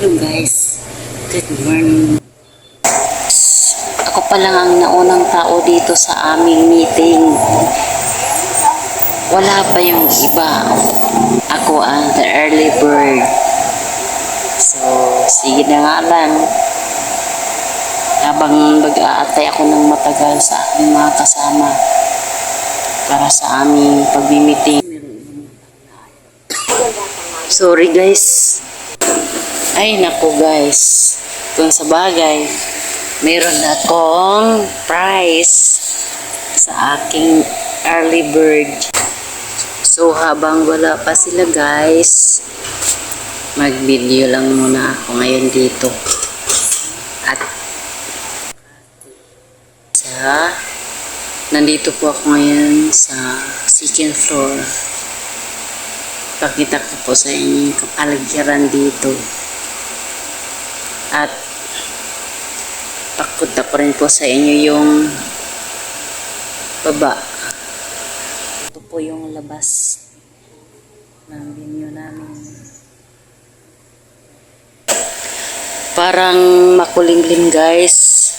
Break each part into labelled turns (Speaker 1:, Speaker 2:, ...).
Speaker 1: Hello guys, good morning. Ako pa lang ang naunang tao dito sa aming meeting. Wala pa yung iba. Ako ang the early bird. So, sige na nga lang. Habang mag-aatay ako ng matagal sa aking mga kasama para sa aming pag-meeting. Sorry guys. Ay naku guys, kung sa bagay, meron akong prize sa aking early bird. So habang wala pa sila guys, mag-video lang muna ako ngayon dito. At nandito po ako ngayon sa second floor. Pakita ko po sa inyo yung kapaligiran dito. At pakunta ko rin po sa inyo yung baba. Ito po yung labas ng venue namin. Parang makulimlim guys.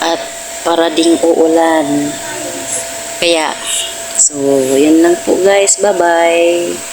Speaker 1: At para ding uulan. Kaya, so yun lang po guys. Bye bye.